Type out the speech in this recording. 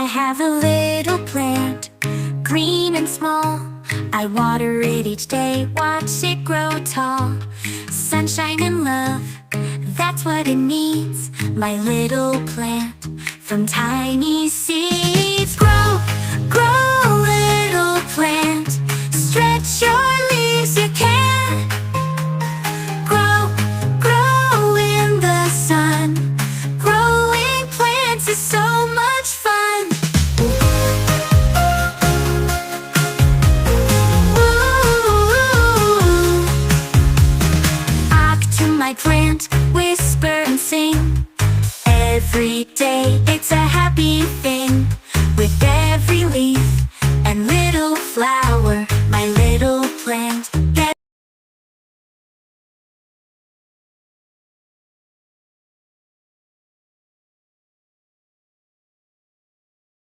have a little plant, green and small. I water it each day, watch it grow tall. Sunshine and love, that's what it needs. My little plant, from tiny seeds. Grow, grow, little plant, stretch your leaves, you can. Grow, grow in the sun. Growing plants is so much